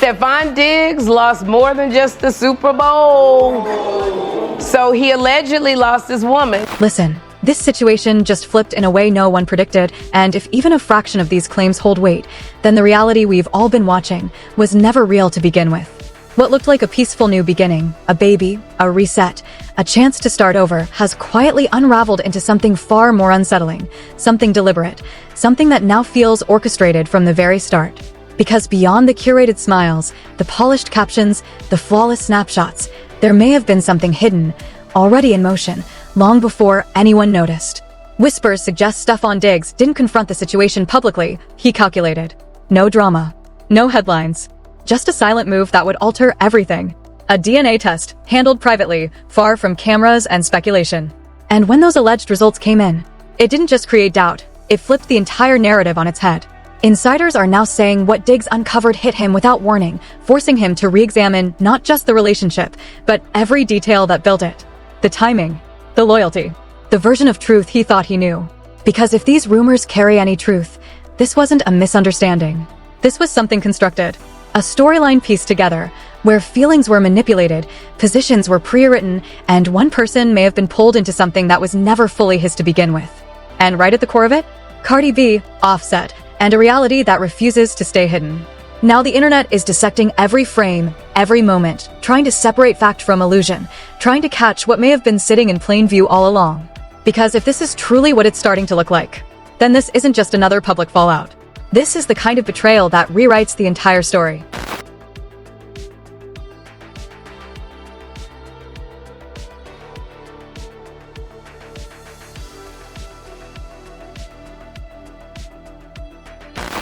Stefon Diggs lost more than just the Super Bowl. So he allegedly lost his woman. Listen, this situation just flipped in a way no one predicted, and if even a fraction of these claims hold weight, then the reality we've all been watching was never real to begin with. What looked like a peaceful new beginning, a baby, a reset, a chance to start over, has quietly unraveled into something far more unsettling, something deliberate, something that now feels orchestrated from the very start. Because beyond the curated smiles, the polished captions, the flawless snapshots, there may have been something hidden, already in motion, long before anyone noticed. Whispers suggest Stefon Diggs didn't confront the situation publicly, he calculated. No drama. No headlines. Just a silent move that would alter everything. A DNA test, handled privately, far from cameras and speculation. And when those alleged results came in, it didn't just create doubt, it flipped the entire narrative on its head. Insiders are now saying what Diggs uncovered hit him without warning, forcing him to re-examine not just the relationship, but every detail that built it. The timing, the loyalty, the version of truth he thought he knew. Because if these rumors carry any truth, this wasn't a misunderstanding. This was something constructed. A storyline pieced together, where feelings were manipulated, positions were pre-written, and one person may have been pulled into something that was never fully his to begin with. And right at the core of it, Cardi B, Offset, and a reality that refuses to stay hidden. Now the internet is dissecting every frame, every moment, trying to separate fact from illusion, trying to catch what may have been sitting in plain view all along. Because if this is truly what it's starting to look like, then this isn't just another public fallout. This is the kind of betrayal that rewrites the entire story.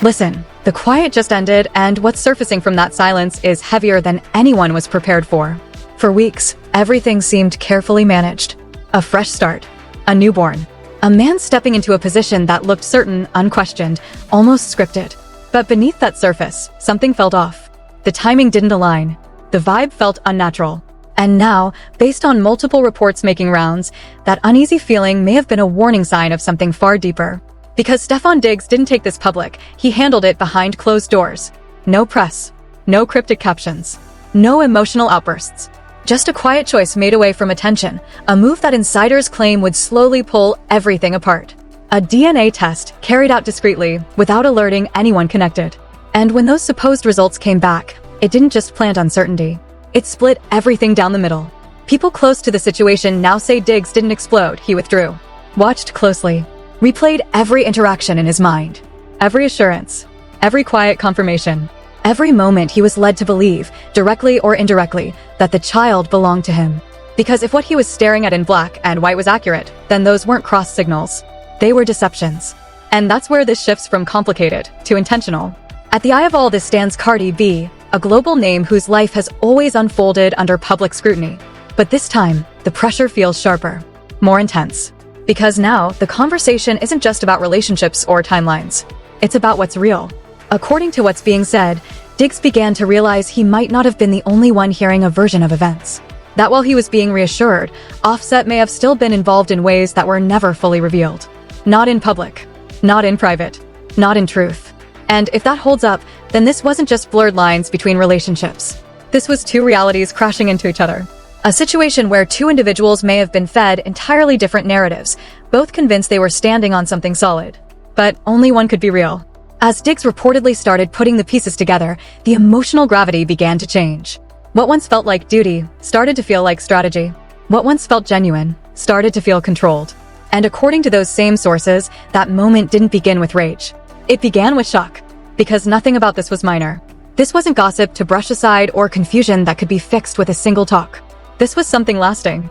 Listen, the quiet just ended, and what's surfacing from that silence is heavier than anyone was prepared for. For weeks, everything seemed carefully managed. A fresh start. A newborn. A man stepping into a position that looked certain, unquestioned, almost scripted. But beneath that surface, something felt off. The timing didn't align. The vibe felt unnatural. And now, based on multiple reports making rounds, that uneasy feeling may have been a warning sign of something far deeper. Because Stefon Diggs didn't take this public, he handled it behind closed doors. No press. No cryptic captions. No emotional outbursts. Just a quiet choice made away from attention, a move that insiders claim would slowly pull everything apart. A DNA test carried out discreetly, without alerting anyone connected. And when those supposed results came back, it didn't just plant uncertainty. It split everything down the middle. People close to the situation now say Diggs didn't explode, he withdrew. Watched closely. Replayed every interaction in his mind. Every assurance. Every quiet confirmation. Every moment he was led to believe, directly or indirectly, that the child belonged to him. Because if what he was staring at in black and white was accurate, then those weren't cross signals. They were deceptions. And that's where this shifts from complicated to intentional. At the eye of all this stands Cardi B, a global name whose life has always unfolded under public scrutiny. But this time, the pressure feels sharper, more intense. Because now, the conversation isn't just about relationships or timelines. It's about what's real. According to what's being said, Diggs began to realize he might not have been the only one hearing a version of events. That while he was being reassured, Offset may have still been involved in ways that were never fully revealed. Not in public. Not in private. Not in truth. And if that holds up, then this wasn't just blurred lines between relationships. This was two realities crashing into each other. A situation where two individuals may have been fed entirely different narratives, both convinced they were standing on something solid. But only one could be real. As Diggs reportedly started putting the pieces together, the emotional gravity began to change. What once felt like duty started to feel like strategy. What once felt genuine started to feel controlled. And according to those same sources, that moment didn't begin with rage. It began with shock. Because nothing about this was minor. This wasn't gossip to brush aside or confusion that could be fixed with a single talk. This was something lasting.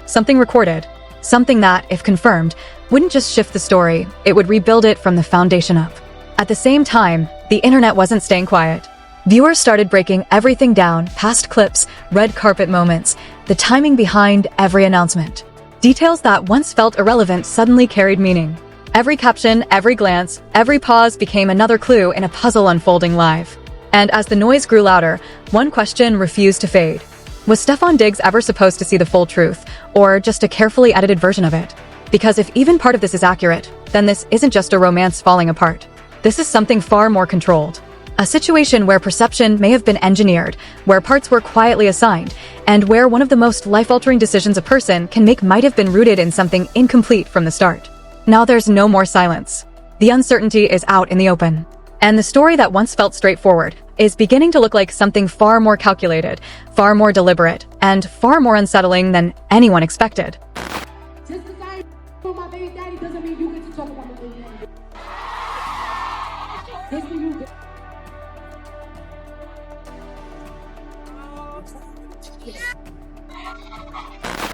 Something recorded. Something that, if confirmed, wouldn't just shift the story, it would rebuild it from the foundation up. At the same time, the internet wasn't staying quiet. Viewers started breaking everything down, past clips, red carpet moments, the timing behind every announcement. Details that once felt irrelevant suddenly carried meaning. Every caption, every glance, every pause became another clue in a puzzle unfolding live. And as the noise grew louder, one question refused to fade. Was Stefon Diggs ever supposed to see the full truth, or just a carefully edited version of it? Because if even part of this is accurate, then this isn't just a romance falling apart. This is something far more controlled. A situation where perception may have been engineered, where parts were quietly assigned, and where one of the most life-altering decisions a person can make might have been rooted in something incomplete from the start. Now there's no more silence. The uncertainty is out in the open. And the story that once felt straightforward is beginning to look like something far more calculated, far more deliberate, and far more unsettling than anyone expected. Just because I for my baby daddy doesn't mean you get to talk about my baby daddy. Just for you.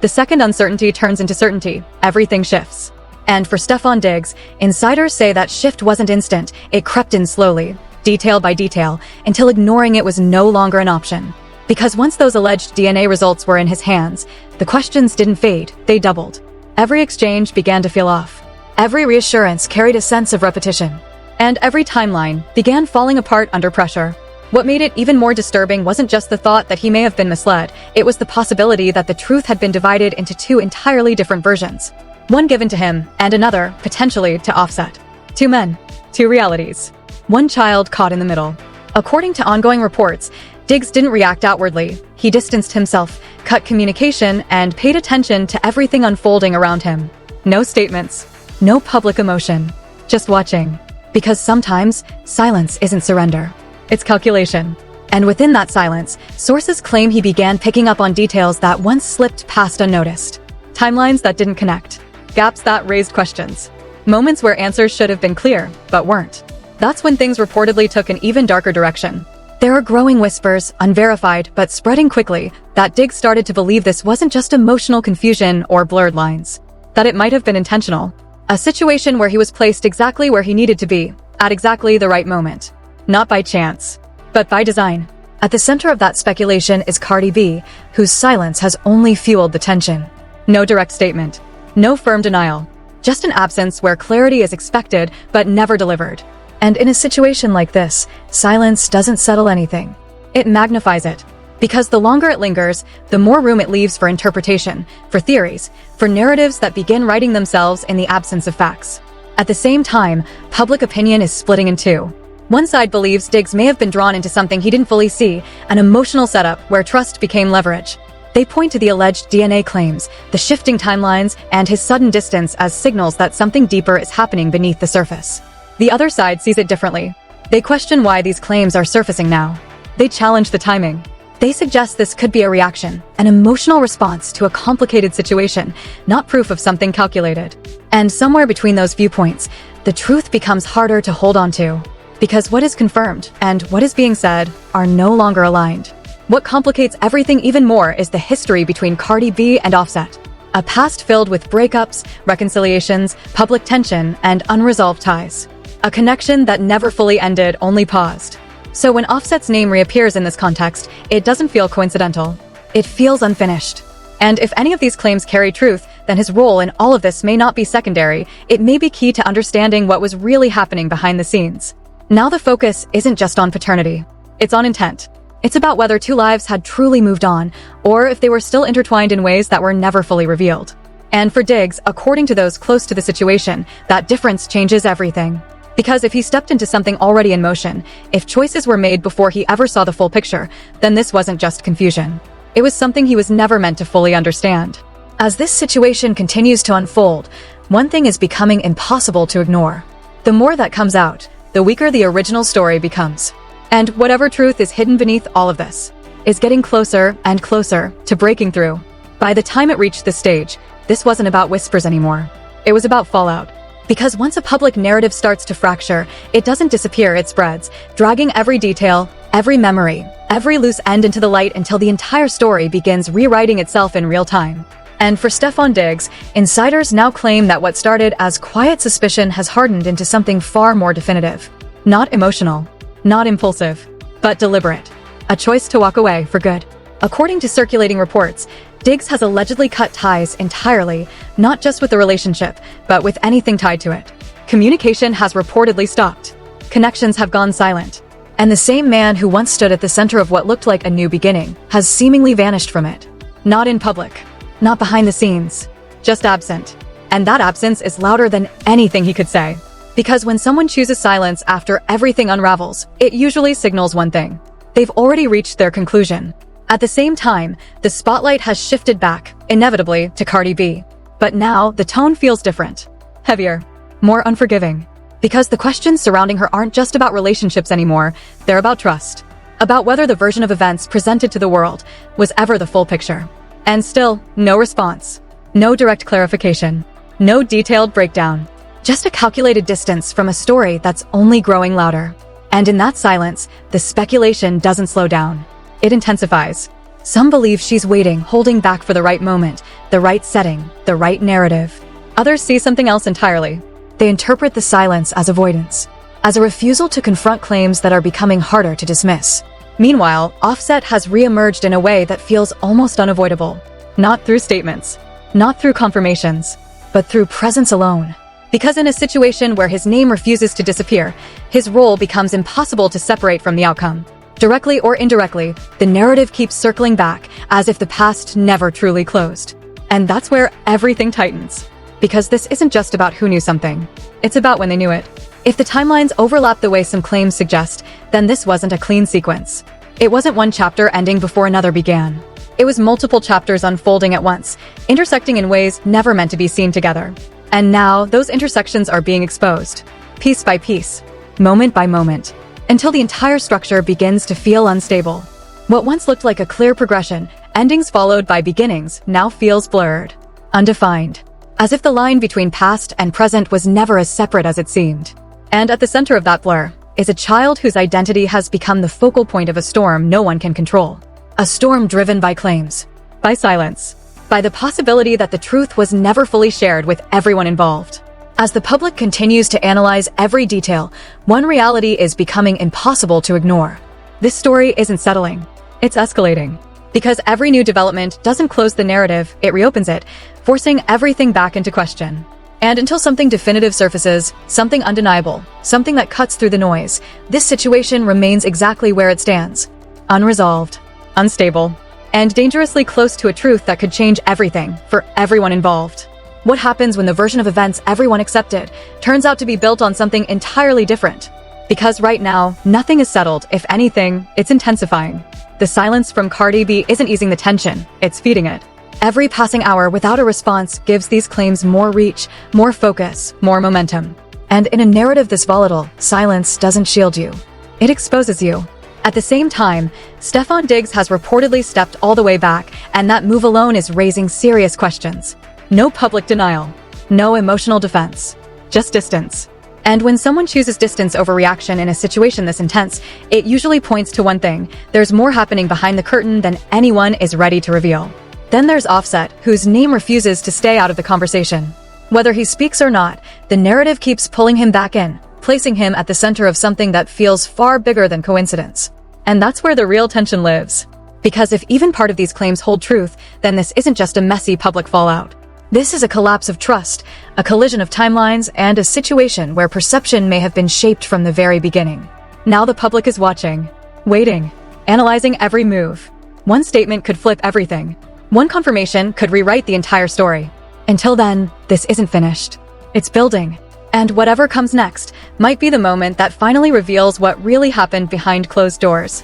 The second uncertainty turns into certainty. Everything shifts. And for Stefon Diggs, insiders say that shift wasn't instant. It crept in slowly, detail by detail, until ignoring it was no longer an option. Because once those alleged DNA results were in his hands, the questions didn't fade, they doubled. Every exchange began to feel off. Every reassurance carried a sense of repetition. And every timeline began falling apart under pressure. What made it even more disturbing wasn't just the thought that he may have been misled, it was the possibility that the truth had been divided into two entirely different versions. One given to him, and another, potentially, to Offset. Two men, two realities. One child caught in the middle. According to ongoing reports, Diggs didn't react outwardly. He distanced himself, cut communication, and paid attention to everything unfolding around him. No statements, no public emotion, just watching. Because sometimes, silence isn't surrender. It's calculation. And within that silence, sources claim he began picking up on details that once slipped past unnoticed. Timelines that didn't connect. Gaps that raised questions. Moments where answers should have been clear, but weren't. That's when things reportedly took an even darker direction. There are growing whispers, unverified but spreading quickly, that Diggs started to believe this wasn't just emotional confusion or blurred lines. That it might have been intentional. A situation where he was placed exactly where he needed to be, at exactly the right moment. Not by chance, but by design. At the center of that speculation is Cardi B, whose silence has only fueled the tension. No direct statement. No firm denial. Just an absence where clarity is expected but never delivered. And in a situation like this, silence doesn't settle anything. It magnifies it. Because the longer it lingers, the more room it leaves for interpretation, for theories, for narratives that begin writing themselves in the absence of facts. At the same time, public opinion is splitting in two. One side believes Diggs may have been drawn into something he didn't fully see, an emotional setup where trust became leverage. They point to the alleged DNA claims, the shifting timelines, and his sudden distance as signals that something deeper is happening beneath the surface. The other side sees it differently. They question why these claims are surfacing now. They challenge the timing. They suggest this could be a reaction, an emotional response to a complicated situation, not proof of something calculated. And somewhere between those viewpoints, the truth becomes harder to hold on to. Because what is confirmed and what is being said are no longer aligned. What complicates everything even more is the history between Cardi B and Offset. A past filled with breakups, reconciliations, public tension, and unresolved ties. A connection that never fully ended, only paused. So when Offset's name reappears in this context, it doesn't feel coincidental. It feels unfinished. And if any of these claims carry truth, then his role in all of this may not be secondary, it may be key to understanding what was really happening behind the scenes. Now the focus isn't just on paternity. It's on intent. It's about whether two lives had truly moved on, or if they were still intertwined in ways that were never fully revealed. And for Diggs, according to those close to the situation, that difference changes everything. Because if he stepped into something already in motion, if choices were made before he ever saw the full picture, then this wasn't just confusion. It was something he was never meant to fully understand. As this situation continues to unfold, one thing is becoming impossible to ignore. The more that comes out, the weaker the original story becomes. And whatever truth is hidden beneath all of this is getting closer and closer to breaking through. By the time it reached this stage, this wasn't about whispers anymore. It was about fallout. Because once a public narrative starts to fracture, it doesn't disappear, it spreads, dragging every detail, every memory, every loose end into the light until the entire story begins rewriting itself in real time. And for Stefon Diggs, insiders now claim that what started as quiet suspicion has hardened into something far more definitive. Not emotional. Not impulsive, but deliberate. A choice to walk away for good. According to circulating reports, Diggs has allegedly cut ties entirely, not just with the relationship, but with anything tied to it. Communication has reportedly stopped. Connections have gone silent. And the same man who once stood at the center of what looked like a new beginning has seemingly vanished from it. Not in public. Not behind the scenes. Just absent. And that absence is louder than anything he could say. Because when someone chooses silence after everything unravels, it usually signals one thing. They've already reached their conclusion. At the same time, the spotlight has shifted back, inevitably, to Cardi B. But now, the tone feels different. Heavier. More unforgiving. Because the questions surrounding her aren't just about relationships anymore, they're about trust. About whether the version of events presented to the world was ever the full picture. And still, no response. No direct clarification. No detailed breakdown. Just a calculated distance from a story that's only growing louder. And in that silence, the speculation doesn't slow down. It intensifies. Some believe she's waiting, holding back for the right moment, the right setting, the right narrative. Others see something else entirely. They interpret the silence as avoidance, as a refusal to confront claims that are becoming harder to dismiss. Meanwhile, Offset has re-emerged in a way that feels almost unavoidable. Not through statements, not through confirmations, but through presence alone. Because in a situation where his name refuses to disappear, his role becomes impossible to separate from the outcome. Directly or indirectly, the narrative keeps circling back as if the past never truly closed. And that's where everything tightens. Because this isn't just about who knew something. It's about when they knew it. If the timelines overlap the way some claims suggest, then this wasn't a clean sequence. It wasn't one chapter ending before another began. It was multiple chapters unfolding at once, intersecting in ways never meant to be seen together. And now, those intersections are being exposed. Piece by piece. Moment by moment. Until the entire structure begins to feel unstable. What once looked like a clear progression, endings followed by beginnings, now feels blurred. Undefined. As if the line between past and present was never as separate as it seemed. And at the center of that blur is a child whose identity has become the focal point of a storm no one can control. A storm driven by claims, by silence, by the possibility that the truth was never fully shared with everyone involved. As the public continues to analyze every detail, one reality is becoming impossible to ignore. This story isn't settling. It's escalating. Because every new development doesn't close the narrative, it reopens it, forcing everything back into question. And until something definitive surfaces, something undeniable, something that cuts through the noise, this situation remains exactly where it stands. Unresolved, unstable, and dangerously close to a truth that could change everything for everyone involved. What happens when the version of events everyone accepted turns out to be built on something entirely different? Because right now, nothing is settled. If anything, it's intensifying. The silence from Cardi B isn't easing the tension, it's feeding it. Every passing hour without a response gives these claims more reach, more focus, more momentum. And in a narrative this volatile, silence doesn't shield you. It exposes you. At the same time, Stefon Diggs has reportedly stepped all the way back, and that move alone is raising serious questions. No public denial. No emotional defense. Just distance. And when someone chooses distance over reaction in a situation this intense, it usually points to one thing: there's more happening behind the curtain than anyone is ready to reveal. Then there's Offset, whose name refuses to stay out of the conversation. Whether he speaks or not, the narrative keeps pulling him back in, placing him at the center of something that feels far bigger than coincidence. And that's where the real tension lives. Because if even part of these claims hold truth, then this isn't just a messy public fallout. This is a collapse of trust, a collision of timelines, and a situation where perception may have been shaped from the very beginning. Now the public is watching, waiting, analyzing every move. One statement could flip everything. One confirmation could rewrite the entire story. Until then, this isn't finished. It's building. And whatever comes next might be the moment that finally reveals what really happened behind closed doors.